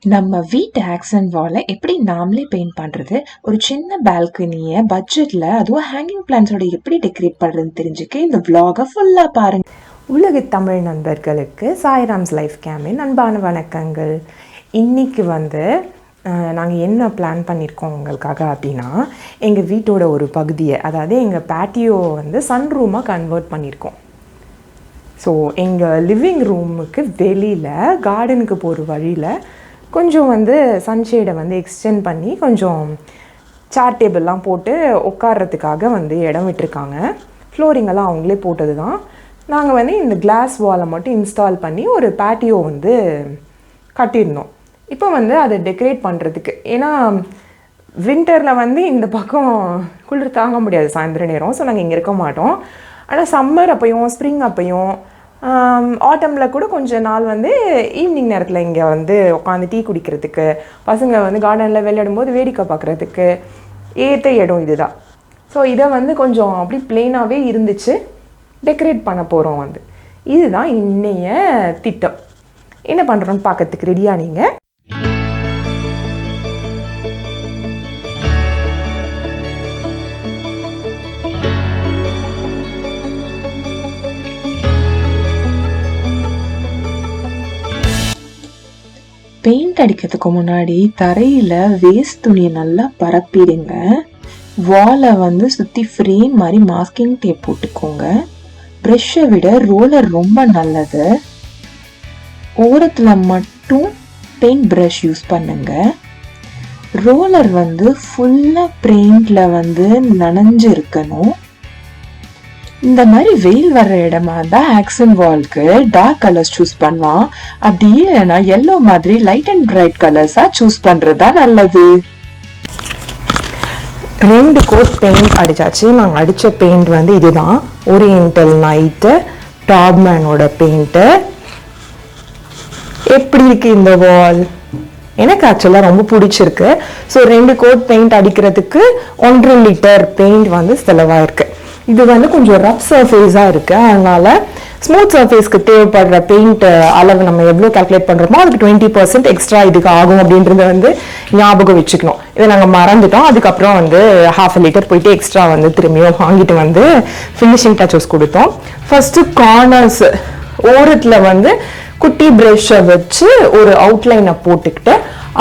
நம்ம வீட்டு ஆக்சன்ட் வாலை எப்படி நாமளே பெயிண்ட் பண்றது, ஒரு சின்ன பால்கனியை பட்ஜெட்ல அதுவும் ஹேங்கிங் பிளான்ஸோட எப்படி டெக்கரேட் பண்றதுன்னு தெரிஞ்சுக்க இந்த vlog-அ ஃபுல்லா பாருங்க. உலக தமிழ் நண்பர்களுக்கு சாய்ராம்ஸ் லைஃப் கேமின் அன்பான வணக்கங்கள். இன்றைக்கி நாங்கள் என்ன பிளான் பண்ணியிருக்கோம் உங்களுக்காக அப்படின்னா, எங்கள் வீட்டோட ஒரு பகுதியை, அதாவது எங்கள் பேட்டியோ சன்ரூமாக கன்வெர்ட் பண்ணியிருக்கோம். ஸோ எங்கள் லிவிங் ரூமுக்கு வெளியில் கார்டனுக்கு போகிற வழியில் கொஞ்சம் சன்ஷேடை எக்ஸ்டெண்ட் பண்ணி கொஞ்சம் சேர் டேபிள்லாம் போட்டு உட்கார்றதுக்காக இடம் விட்டுருக்காங்க. ஃப்ளோரிங்கெல்லாம் அவங்களே போட்டது தான். நாங்கள் இந்த கிளாஸ் வாலை மட்டும் இன்ஸ்டால் பண்ணி ஒரு பேட்டியோ கட்டியிருந்தோம். இப்போ அதை டெக்கரேட் பண்ணுறதுக்கு, ஏன்னா வின்டரில் இந்த பக்கம் குளிர் தாங்க முடியாது சாயந்தர நேரம். ஸோ நாங்கள் இங்கே இருக்க மாட்டோம். ஆனால் சம்மர் அப்பையும் ஸ்ப்ரிங் அப்பையும் ஆட்டமில் கூட கொஞ்ச நாள் ஈவினிங் நேரத்தில் இங்கே உட்காந்து டீ குடிக்கிறதுக்கு, பசங்க கார்டனில் விளையாடும்போது வேடிக்கை பார்க்குறதுக்கு ஏற்ற இடம் இது தான். ஸோ இதை கொஞ்சம் அப்படி பிளெயினாகவே இருந்துச்சு, டெக்கரேட் பண்ண போகிறோம். இதுதான் இன்னைய திட்டம். என்ன பண்ணுறோன்னு பார்க்கறதுக்கு ரெடியா நீங்கள்? பெயிண்ட் அடிக்கிறதுக்கு முன்னாடி தரையில வேஸ்ட் துணியை நல்லா பரப்பிடுங்க. வாலை சுத்தி ஃப்ரேம் மாதிரி மாஸ்கிங் டேப் போட்டுக்கோங்க. ப்ரஷ்ஷை விட ரோலர் ரொம்ப நல்லது. ஓரத்துல மட்டும் பெயிண்ட் ப்ரஷ் யூஸ் பண்ணுங்க. ரோலர் ஃபுல்லா பெயிண்ட்ல நனைஞ்சு இருக்கணும். இந்த மாதிரி வெயில் வர்ற இடமா இருந்தால் ஆக்சன் வால்க்கு டார்க் கலர்ஸ் சூஸ் பண்ணலாம். அப்படி இல்லைன்னா எல்லோ மாதிரி லைட் அண்ட் பிரைட் கலர்ஸா சூஸ் பண்றதா நல்லது. 2 கோட் பெயிண்ட் அடிச்சாச்சு. நாங்கள் அடித்த பெயிண்ட் இதுதான், ஓரியன்டல் நைட்டு டாப்மேனோட பெயிண்ட்டு. எப்படி இருக்கு இந்த வால்? எனக்கு ஆக்சுவலாக ரொம்ப பிடிச்சிருக்கு. ஸோ 2 கோட் பெயிண்ட் அடிக்கிறதுக்கு 1.5 லிட்டர் பெயிண்ட் செலவாயிருக்கு. இது கொஞ்சம் ரஃப் சர்ஃபேஸாக இருக்குது. அதனால் ஸ்மூத் சர்ஃபேஸ்க்கு தேவைப்படுற பெயிண்ட் அளவு நம்ம எவ்வளோ கால்குலேட் பண்ணுறோமோ அதுக்கு 20% எக்ஸ்ட்ரா இதுக்கு ஆகும் அப்படின்றத ஞாபகம் வச்சுக்கணும். இதை நாங்கள் மறந்துட்டோம். அதுக்கப்புறம் 1/2 லிட்டர் போயிட்டு எக்ஸ்ட்ரா திரும்பியும் வாங்கிட்டு ஃபினிஷிங் டச்சஸ் கொடுத்தோம். ஃபஸ்ட்டு கார்னர்ஸ் ஓரத்தில் குட்டி ப்ரஷ்ஷை வச்சு ஒரு அவுட்லைனை போட்டுக்கிட்டு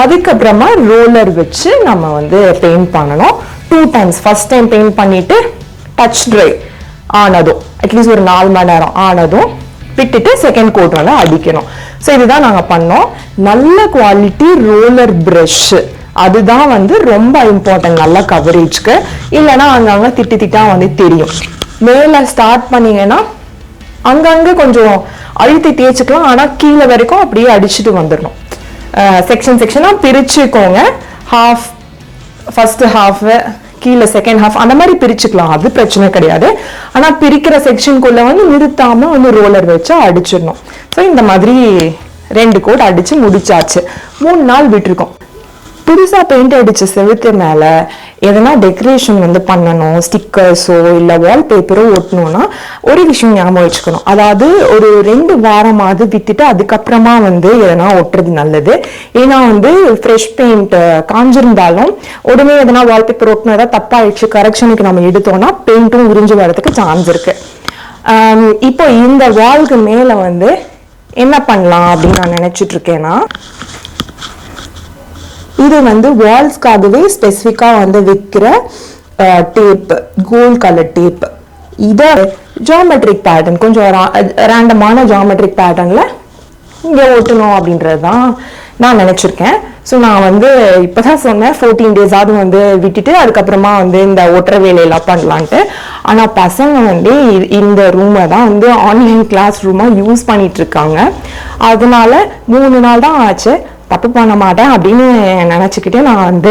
அதுக்கப்புறமா ரோலர் வச்சு நம்ம பெயிண்ட் பண்ணணும். 2 டைம்ஸ். ஃபஸ்ட் டைம் பெயிண்ட் பண்ணிவிட்டு டச் ட்ரை ஆனதும் அட்லீஸ்ட் ஒரு 4 மணி நேரம் ஆனதும் விட்டுட்டு செகண்ட் கோட் அடிக்கணும். ஸோ இதுதான் நாங்கள் பண்ணோம். நல்ல குவாலிட்டி ரோலர் ப்ரஷ் அதுதான் ரொம்ப இம்பார்ட்டன்ட், நல்ல கவரேஜ்க்கு. இல்லைன்னா அங்கங்கே திட்டா தெரியும். மேலே ஸ்டார்ட் பண்ணீங்கன்னா அங்கங்கே கொஞ்சம் அழுத்தி தேய்ச்சிக்கலாம். ஆனால் கீழே வரைக்கும் அப்படியே அடிச்சுட்டு வந்துடணும். செக்ஷனாக பிரிச்சுக்கோங்க. ஹாஃப் ஃபர்ஸ்ட் ஹாஃப், கீழே செகண்ட் ஹாஃப், அந்த மாதிரி பிரிச்சுக்கலாம். அது பிரச்சனை கிடையாது. ஆனால் பிரிக்கிற செக்ஷனுக்குள்ள நிறுத்தாம ரோலர் வச்சு அடிச்சிடணும். ஸோ இந்த மாதிரி 2 கோட் அடிச்சு முடிச்சாச்சு. 3 நாள் விட்டுருக்கோம். புதுசாக பெயிண்ட் அடித்த செவுத்து மேலே எதனா டெக்கரேஷன் பண்ணணும், ஸ்டிக்கர்ஸோ இல்லை வால்பேப்பரோ ஒட்டணும்னா ஒரு விஷயம் ஞாபகம் வச்சுக்கணும். அதாவது ஒரு 2 வாரமாவது விட்டுட்டு அதுக்கப்புறமா எதனா ஒட்டுறது நல்லது. ஏன்னா ஃப்ரெஷ் பெயிண்ட் காஞ்சிருந்தாலும் உடனே எதனா வால்பேப்பர் ஒட்டினா தப்பாயிடுச்சு, கரெக்ஷனுக்கு நம்ம எடுத்தோம்னா பெயிண்ட்டும் உறிஞ்சு வரதுக்கு சான்ஸ் இருக்கு. இப்போ இந்த வால்க்கு மேலே என்ன பண்ணலாம் அப்படின்னு நான் நினைச்சிட்டு இருக்கேன்னா, இது வால்ஸ்க்காகவே ஸ்பெசிஃபிக்காக விற்கிற டேப், கோல்ட் கலர் டேப். இதை ஜியோமெட்ரிக் பேட்டர்ன், கொஞ்சம் ரேண்டமான ஜியோமெட்ரிக் பேட்டர்னில் இங்கே ஒட்டணும் அப்படின்றது தான் நான் நினச்சிருக்கேன். ஸோ நான் இப்போ தான் சொன்னேன் 14 டேஸாவது விட்டுட்டு அதுக்கப்புறமா இந்த ஒட்டுற வேலையெல்லாம் பண்ணலான்ட்டு. ஆனால் பசங்க இந்த ரூமை தான் ஆன்லைன் கிளாஸ் ரூமாக யூஸ் பண்ணிட்டு இருக்காங்க. அதனால 3 நாள் தான் ஆச்சு. தப்பு பண்ண மாட்டேன் அப்படின்னு நினச்சிக்கிட்டு நான் இந்த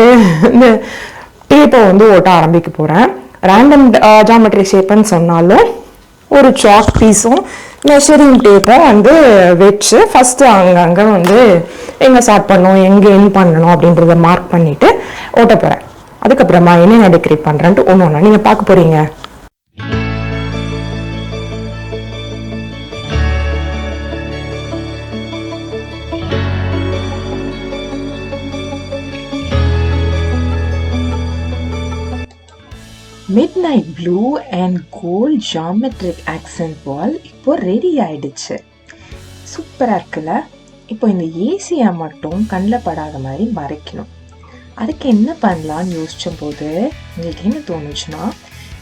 டேப்பை ஓட்ட ஆரம்பிக்க போகிறேன். ரேண்டம் ஜாமெட்ரி ஷேப்புன்னு சொன்னாலும் ஒரு சாக் பீஸும் மெஷரிங் டேப்பும் வச்சு ஃபஸ்ட்டு அங்கங்கே எங்கே ஸ்டார்ட் பண்ணணும், எங்கே என் பண்ணணும் அப்படின்றத மார்க் பண்ணிவிட்டு ஓட்ட போகிறேன். அதுக்கப்புறமா என்னென்ன டெக்கரேட் பண்ணுறேன்ட்டு ஒன்று ஒன்று நீங்கள் பார்க்க போகிறீங்க. Midnight blue and gold geometric accent wall இப்போ ரெடி ஆயிடுச்சு. சூப்பராக இருக்குல்ல? இப்போ இந்த ஏசியை மட்டும் கண்ணில் படாத மாதிரி மறைக்கணும். அதுக்கு என்ன பண்ணலான்னு யோசிச்ச போது உங்களுக்கு என்ன தோணுச்சுன்னா,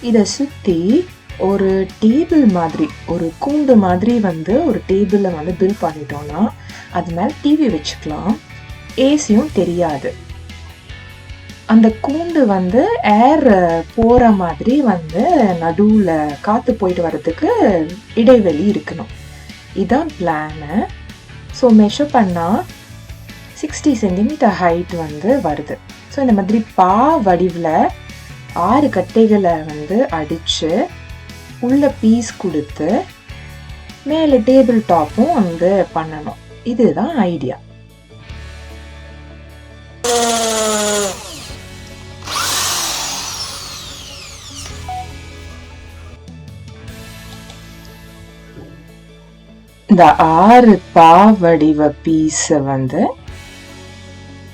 இதை சுற்றி ஒரு டேபிள் மாதிரி, ஒரு கூண்டு மாதிரி ஒரு டேபிளில் பில் பண்ணிட்டோம்னா அது மேலே டிவி வச்சுக்கலாம், ஏசியும் தெரியாது. அந்த கூண்டு ஏர் போகிற மாதிரி நடுவில் காற்று போயிட்டு வர்றதுக்கு இடைவெளி இருக்கணும். இதுதான் பிளானு. ஸோ மெஷர் பண்ணால் 60 சென்டிமீட்டர் ஹைட் வருது. ஸோ இந்த மாதிரி பா வடிவில் 6 கட்டைகளை அடித்து உள்ள பீஸ் கொடுத்து மேலே டேபிள் டாப்பும் பண்ணணும். இதுதான் ஐடியா. இந்த 6 பா வடிவ பீஸை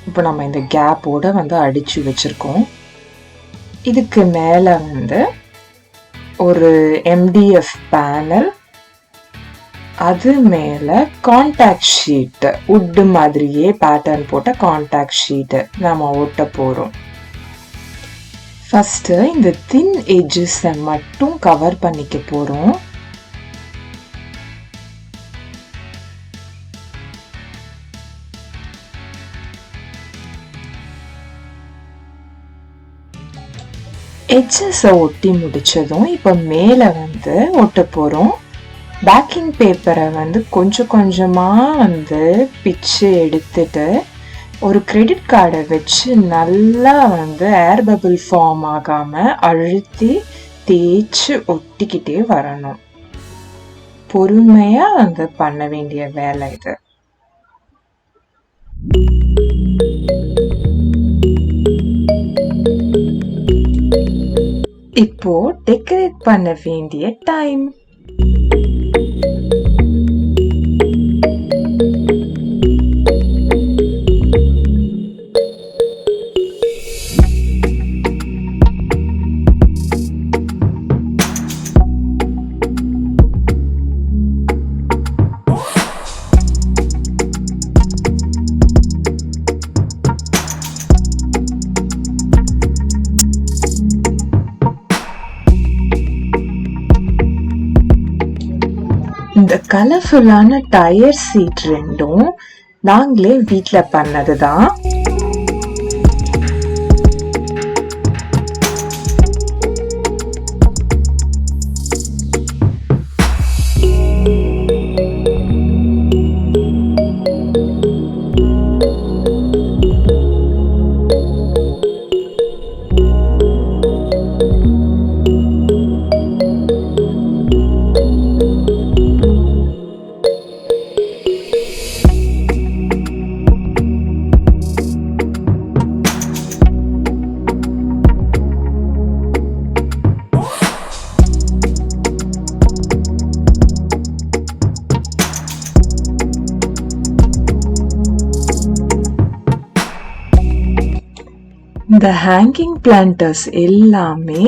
இப்போ நம்ம இந்த கேப்போட அடிச்சு வச்சிருக்கோம். இதுக்கு மேலே ஒரு MDF பேனல், அது மேலே கான்டாக்ட் ஷீட்டு, உட்டு மாதிரியே பேட்டர்ன் போட்ட கான்டாக்ட் ஷீட்டு நம்ம ஒட்ட போகிறோம். ஃபஸ்ட்டு இந்த தின் எட்ஜஸை மட்டும் கவர் பண்ணிக்க போகிறோம். எட்ஜஸை ஒட்டி முடிச்சதும் இப்போ மேலே ஒட்ட போகிறோம். பேக்கிங் பேப்பரை கொஞ்சம் கொஞ்சமாக பிச்சு எடுத்துட்டு ஒரு கிரெடிட் கார்டை வச்சு நல்லா ஏர் பபிள் ஃபார்ம் ஆகாமல் அழுத்தி தேய்ச்சி ஒட்டிக்கிட்டே வரணும். பொறுமையாக பண்ண வேண்டிய வேலை இது. இப்போ டெக்கரேட் பண்ண வேண்டிய டைம். இந்த கலர்ஃபுல்லான டயர் சீட் ரெண்டும் நாங்களே வீட்டில் பண்ணது தான். இந்த ஹேங்கிங் பிளான்டர்ஸ் எல்லாமே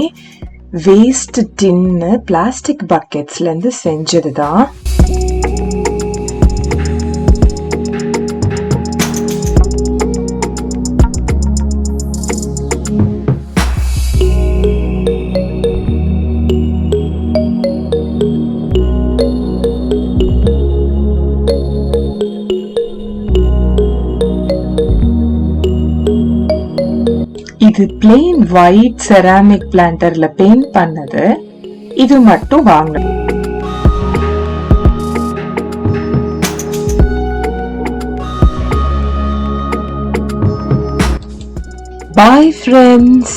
வேஸ்ட் டின்னு பிளாஸ்டிக் பக்கெட்ஸ்ல இருந்து செஞ்சதுதான். இது பிளெயின் ஒயிட் செராமிக் பிளான்டர்ல பெயிண்ட் பண்ணது. இது மட்டும் வாங்கணும். Bye friends.